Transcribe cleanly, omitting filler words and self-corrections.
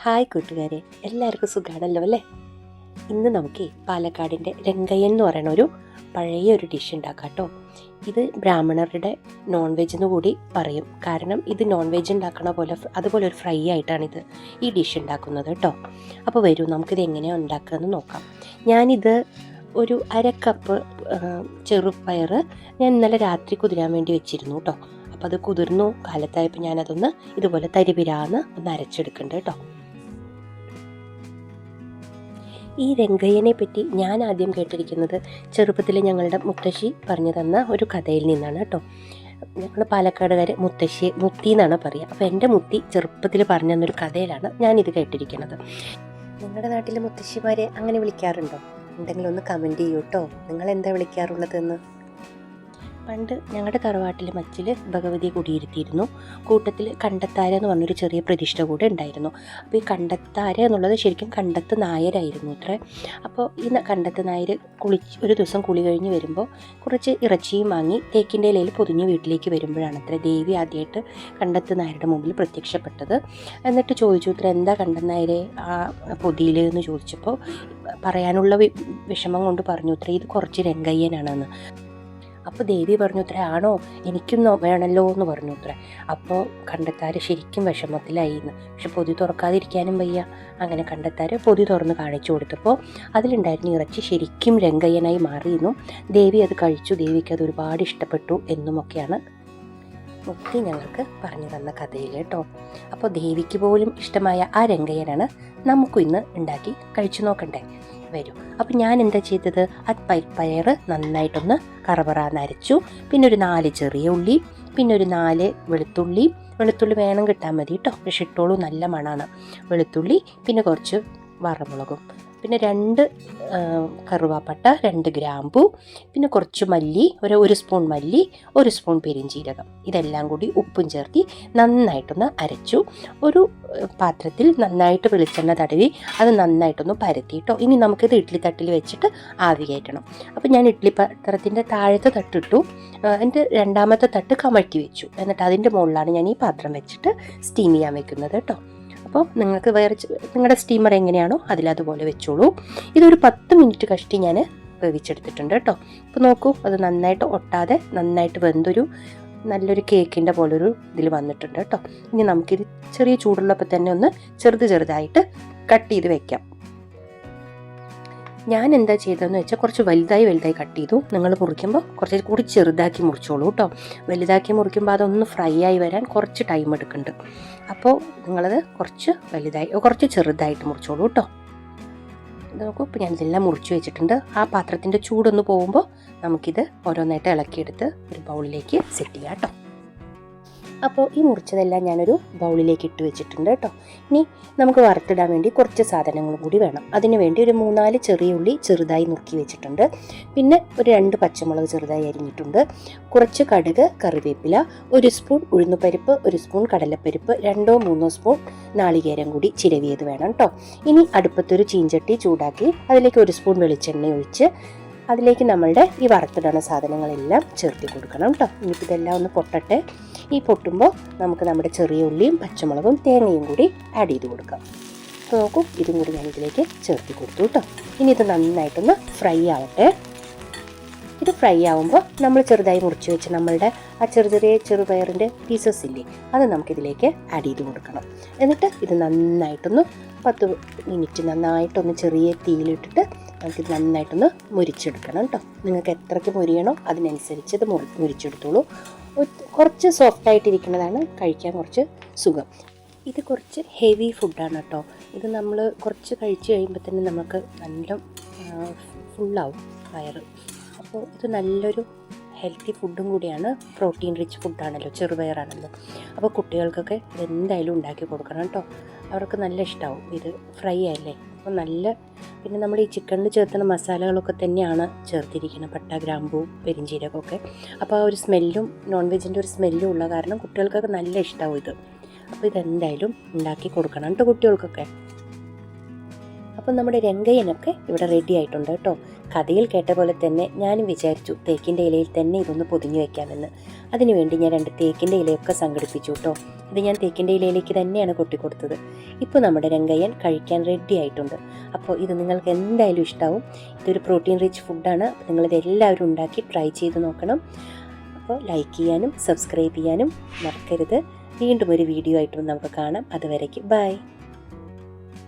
Hi കൂട്ടുകാരെ, എല്ലാവർക്കും സുഖമാണല്ലോ അല്ലേ? ഇന്ന് നമുക്ക് പാലക്കാടിൻ്റെ രംഗയ്യൻ എന്ന് പറയുന്ന ഒരു പഴയ ഒരു ഡിഷ് ഉണ്ടാക്കാം കേട്ടോ. ഇത് ബ്രാഹ്മണരുടെ നോൺ വെജ് എന്ന് കൂടി പറയും. കാരണം ഇത് നോൺ വെജ് ഉണ്ടാക്കണ പോലെ അതുപോലെ ഒരു ഫ്രൈ ആയിട്ടാണിത് ഈ ഡിഷ് ഉണ്ടാക്കുന്നത് കേട്ടോ. അപ്പോൾ വരൂ നമുക്കിത് എങ്ങനെയാണ് ഉണ്ടാക്കുകയെന്ന് നോക്കാം. ഞാനിത് ഒരു അരക്കപ്പ് ചെറുപയർ ഞാൻ ഇന്നലെ രാത്രി കുതിരാൻ വേണ്ടി വെച്ചിരുന്നു കേട്ടോ. അപ്പോൾ അത് കുതിർന്നു കാലത്തായപ്പോൾ ഞാനതൊന്ന് ഇതുപോലെ തരിപിരാന്ന് ഒന്ന് അരച്ചെടുക്കുന്നുണ്ട് കേട്ടോ. ഈ രംഗയ്യനെ പറ്റി ഞാൻ ആദ്യം കേട്ടിരിക്കുന്നത് ചെറുപ്പത്തിൽ ഞങ്ങളുടെ മുത്തശ്ശി പറഞ്ഞു തന്ന ഒരു കഥയിൽ നിന്നാണ് കേട്ടോ. ഞങ്ങൾ പാലക്കാടുകാർ മുത്തി എന്നാണ് പറയുക. അപ്പോൾ എൻ്റെ മുത്തി ചെറുപ്പത്തിൽ പറഞ്ഞു തന്നൊരു കഥയിലാണ് ഞാനിത് കേട്ടിരിക്കുന്നത്. നിങ്ങളുടെ നാട്ടിലെ മുത്തശ്ശിമാരെ അങ്ങനെ വിളിക്കാറുണ്ടോ? ഉണ്ടെങ്കിൽ ഒന്ന് കമൻറ്റ് ചെയ്യൂ കേട്ടോ. നിങ്ങളെന്താ വിളിക്കാറുള്ളതെന്ന്. പണ്ട് ഞങ്ങളുടെ തറവാട്ടിലെ മച്ചിൽ ഭഗവതിയെ കുടിയിരുത്തിയിരുന്നു. കൂട്ടത്തിൽ കണ്ടത്താര എന്ന് പറഞ്ഞൊരു ചെറിയ പ്രതിഷ്ഠ കൂടെ ഉണ്ടായിരുന്നു. അപ്പോൾ ഈ കണ്ടത്താര എന്നുള്ളത് ശരിക്കും കണ്ടത്ത് നായരായിരുന്നു അത്രേ. അപ്പോൾ ഈ കണ്ടത്ത് നായർ ഒരു ദിവസം കുളി കഴിഞ്ഞ് വരുമ്പോൾ കുറച്ച് ഇറച്ചിയും വാങ്ങി തേക്കിൻ്റെ ഇലയിൽ പൊതിഞ്ഞ് വീട്ടിലേക്ക് വരുമ്പോഴാണ് അത്ര ദേവി ആദ്യമായിട്ട് കണ്ടത്ത് നായരുടെ മുമ്പിൽ പ്രത്യക്ഷപ്പെട്ടത്. എന്നിട്ട് ചോദിച്ചു ഇത്ര എന്താ കണ്ടനായരെ ആ പൊതിയിൽ എന്ന് ചോദിച്ചപ്പോൾ പറയാനുള്ള വിഷമം കൊണ്ട് പറഞ്ഞു ഇത്ര ഇത് കുറച്ച് രംഗയ്യനാണെന്ന്. അപ്പോൾ ദേവി പറഞ്ഞു ഇത്ര ആണോ, എനിക്കും വേണമല്ലോ എന്ന് പറഞ്ഞു ഇത്ര. അപ്പോൾ കണ്ടെത്താർ ശരിക്കും വിഷമത്തിലായിന്ന്. പക്ഷെ പൊതി തുറക്കാതിരിക്കാനും വയ്യ. അങ്ങനെ കണ്ടെത്താർ പൊതി തുറന്ന് കാണിച്ചു കൊടുത്തപ്പോൾ അതിലുണ്ടായിരുന്ന ഇറച്ചി ശരിക്കും രംഗയ്യനായി മാറിയെന്നു. ദേവി അത് കഴിച്ചു, ദേവിക്ക് അത് ഒരുപാട് ഇഷ്ടപ്പെട്ടു എന്നുമൊക്കെയാണ് മുത്തി ഞങ്ങൾക്ക് പറഞ്ഞു തന്ന കഥയിൽ കേട്ടോ. അപ്പോൾ ദേവിക്ക് പോലും ഇഷ്ടമായ ആ രംഗയ്യനാണ് നമുക്കും ഇന്ന് ഉണ്ടാക്കി കഴിച്ചു നോക്കണ്ടേ. വരും. അപ്പോൾ ഞാൻ എന്താ ചെയ്തത്, ആ പയർ നന്നായിട്ടൊന്ന് കറപറാന്ന് അരച്ചു. പിന്നെ ഒരു 4 ചെറിയ ഉള്ളി, പിന്നെ ഒരു 4 വെളുത്തുള്ളി വേണം കിട്ടാൻ മതി കേട്ടോ. പക്ഷെ ഇട്ടോളൂ, നല്ല മണമാണ് വെളുത്തുള്ളി. പിന്നെ കുറച്ച് വറമുളകും, പിന്നെ 2 കറുവാപ്പട്ട, 2 ഗ്രാമ്പു, പിന്നെ കുറച്ച് മല്ലി, ഒരു സ്പൂൺ മല്ലി, 1 സ്പൂൺ പെരിഞ്ചീരകം. ഇതെല്ലാം കൂടി ഉപ്പും ചേർത്തി നന്നായിട്ടൊന്ന് അരച്ചു. ഒരു പാത്രത്തിൽ നന്നായിട്ട് വെളിച്ചെണ്ണ തടവി അത് നന്നായിട്ടൊന്ന് പരത്തിയിട്ടോ. ഇനി നമുക്കിത് ഇഡ്ഡലി തട്ടിൽ വെച്ചിട്ട് ആവി കയറ്റണം. അപ്പോൾ ഞാൻ ഇഡ്ഡലി പാത്രത്തിൻ്റെ താഴത്തെ തട്ടിട്ടു, എൻ്റെ രണ്ടാമത്തെ തട്ട് കമഴ്ത്തി വെച്ചു. എന്നിട്ട് അതിൻ്റെ മുകളിലാണ് ഞാൻ ഈ പാത്രം വെച്ചിട്ട് സ്റ്റീം ചെയ്യാൻ വെക്കുന്നത് കേട്ടോ. അപ്പോൾ നിങ്ങൾക്ക് നിങ്ങളുടെ സ്റ്റീമർ എങ്ങനെയാണോ അതിലതുപോലെ വെച്ചോളൂ. ഇതൊരു 10 മിനിറ്റ് കഷ്ടി ഞാൻ വേവിച്ചെടുത്തിട്ടുണ്ട് കേട്ടോ. അപ്പോൾ നോക്കൂ, അത് നന്നായിട്ട് ഒട്ടാതെ നന്നായിട്ട് വെന്തൊരു നല്ലൊരു കേക്കിൻ്റെ പോലൊരു ഇതിൽ വന്നിട്ടുണ്ട് കേട്ടോ. ഇനി നമുക്കിത് ചെറിയ ചൂടുള്ളപ്പോൾ തന്നെ ഒന്ന് ചെറുതായിട്ട് കട്ട് ചെയ്ത് വെക്കാം. ഞാൻ എന്താ ചെയ്തതെന്ന് വെച്ചാൽ കുറച്ച് വലുതായി കട്ട് ചെയ്തു. നിങ്ങൾ മുറിക്കുമ്പോൾ കുറച്ച് കൂടി ചെറുതാക്കി മുറിച്ചോളൂ കേട്ടോ. വലുതാക്കി മുറിക്കുമ്പോൾ അതൊന്ന് ഫ്രൈ ആയി വരാൻ കുറച്ച് ടൈം എടുക്കുന്നുണ്ട്. അപ്പോൾ നിങ്ങളത് കുറച്ച് ചെറുതായിട്ട് മുറിച്ചോളൂ കേട്ടോ. നോക്കൂ, ഇപ്പോൾ ഞാനിതെല്ലാം മുറിച്ച് വെച്ചിട്ടുണ്ട്. ആ പാത്രത്തിൻ്റെ ചൂടൊന്ന് പോകുമ്പോൾ നമുക്കിത് ഓരോന്നായിട്ട് ഇളക്കിയെടുത്ത് ഒരു ബൗളിലേക്ക് സെറ്റ് ചെയ്യാം കേട്ടോ. അപ്പോൾ ഈ മുറിച്ചതെല്ലാം ഞാനൊരു ബൗളിലേക്ക് ഇട്ട് വെച്ചിട്ടുണ്ട് കേട്ടോ. ഇനി നമുക്ക് വറുത്തിടാൻ വേണ്ടി കുറച്ച് സാധനങ്ങളും കൂടി വേണം. അതിന് വേണ്ടി ഒരു 3-4 ചെറിയ ഉള്ളി ചെറുതായി നുറുക്കി വെച്ചിട്ടുണ്ട്. പിന്നെ ഒരു 2 പച്ചമുളക് ചെറുതായി അരിഞ്ഞിട്ടുണ്ട്. കുറച്ച് കടുക്, കറിവേപ്പില, 1 സ്പൂൺ ഉഴുന്നുപരിപ്പ്, 1 സ്പൂൺ കടലപ്പരിപ്പ്, 2-3 സ്പൂൺ നാളികേരം കൂടി ചിരവിയത് വേണം കേട്ടോ. ഇനി അടുപ്പത്തൊരു ചീഞ്ചട്ടി ചൂടാക്കി അതിലേക്ക് 1 സ്പൂൺ വെളിച്ചെണ്ണ ഒഴിച്ച് അതിലേക്ക് നമ്മളുടെ ഈ വറുത്തിടുന്ന സാധനങ്ങളെല്ലാം ചേർത്തി കൊടുക്കണം കേട്ടോ. ഇനിയിപ്പോൾ ഇതെല്ലാം ഒന്ന് പൊട്ടട്ടെ. ഈ പൊട്ടുമ്പോൾ നമുക്ക് നമ്മുടെ ചെറിയ ഉള്ളിയും പച്ചമുളകും തേങ്ങയും കൂടി ആഡ് ചെയ്ത് കൊടുക്കാം. അപ്പോൾ നോക്കൂ, ഇതും കൂടി ഞാൻ ഇതിലേക്ക് ചേർത്തി കൊടുത്തു കേട്ടോ. ഇനി ഇത് നന്നായിട്ടൊന്ന് ഫ്രൈ ആവട്ടെ. ഇത് ഫ്രൈ ആവുമ്പോൾ നമ്മൾ ചെറുതായി മുറിച്ച് വെച്ച് നമ്മളുടെ ആ ചെറിയ ചെറുപയറിൻ്റെ പീസസ് ഇല്ലേ, അത് നമുക്കിതിലേക്ക് ആഡ് ചെയ്ത് കൊടുക്കണം. എന്നിട്ട് ഇത് നന്നായിട്ടൊന്ന് 10 മിനിറ്റ് നന്നായിട്ടൊന്ന് ചെറിയ തീയിലിട്ടിട്ട് നമുക്കിത് നന്നായിട്ടൊന്ന് മുരിച്ചെടുക്കണം കേട്ടോ. നിങ്ങൾക്ക് എത്രയ്ക്ക് മുരിയണോ അതിനനുസരിച്ച് ഇത് മുരിച്ചെടുത്തോളൂ. കുറച്ച് സോഫ്റ്റായിട്ടിരിക്കുന്നതാണ് കഴിക്കാൻ കുറച്ച് സുഖം. ഇത് കുറച്ച് ഹെവി ഫുഡാണ് കേട്ടോ. ഇത് നമ്മൾ കുറച്ച് കഴിച്ച് കഴിയുമ്പോൾ തന്നെ നമുക്ക് നല്ല ഫുള്ളാവും വയറ്. അപ്പോൾ ഇത് നല്ലൊരു ഹെൽത്തി ഫുഡും കൂടിയാണ്. പ്രോട്ടീൻ റിച്ച് ഫുഡാണല്ലോ, ചെറുപയറാണല്ലോ. അപ്പോൾ കുട്ടികൾക്കൊക്കെ ഇതെന്തായാലും ഉണ്ടാക്കി കൊടുക്കണം കേട്ടോ. അവർക്ക് നല്ല ഇഷ്ടമാവും. ഇത് ഫ്രൈ അല്ലേ, അപ്പോൾ പിന്നെ നമ്മൾ ഈ ചിക്കനിൽ ചേർത്തുന്ന മസാലകളൊക്കെ തന്നെയാണ് ചേർത്തിരിക്കുന്നത്, പട്ട, ഗ്രാമ്പൂ, പെരിഞ്ചീരകമൊക്കെ. അപ്പോൾ ആ ഒരു സ്മെല്ലും നോൺ വെജിൻ്റെ ഒരു സ്മെല്ലും ഉള്ള കാരണം കുട്ടികൾക്കൊക്കെ നല്ല ഇഷ്ടമാവും ഇത്. അപ്പോൾ ഇതെന്തായാലും ഉണ്ടാക്കി കൊടുക്കണം കേട്ടോ കുട്ടികൾക്കൊക്കെ. അപ്പം നമ്മുടെ രംഗയ്യനൊക്കെ ഇവിടെ റെഡി ആയിട്ടുണ്ട് കേട്ടോ. കഥയിൽ കേട്ട പോലെ തന്നെ ഞാനും വിചാരിച്ചു തേക്കിൻ്റെ ഇലയിൽ തന്നെ ഇതൊന്ന് പൊതിഞ്ഞു വെക്കാമെന്ന്. അതിനുവേണ്ടി ഞാൻ 2 തേക്കിൻ്റെ ഇലയൊക്കെ സംഘടിപ്പിച്ചു കേട്ടോ. ഇത് ഞാൻ തേക്കിൻ്റെ ഇലയിലേക്ക് തന്നെയാണ് കൊട്ടിക്കൊടുത്തത്. ഇപ്പോൾ നമ്മുടെ രംഗയ്യൻ കഴിക്കാൻ റെഡി ആയിട്ടുണ്ട്. അപ്പോൾ ഇത് നിങ്ങൾക്ക് എന്തായാലും ഇഷ്ടമാവും. ഇതൊരു പ്രോട്ടീൻ റിച്ച് ഫുഡാണ്. അപ്പോൾ നിങ്ങളിത് എല്ലാവരും ഉണ്ടാക്കി ട്രൈ ചെയ്ത് നോക്കണം. അപ്പോൾ ലൈക്ക് ചെയ്യാനും സബ്സ്ക്രൈബ് ചെയ്യാനും മറക്കരുത്. വീണ്ടും ഒരു വീഡിയോ ആയിട്ട് നമുക്ക് കാണാം. അതുവരേക്ക് ബൈ.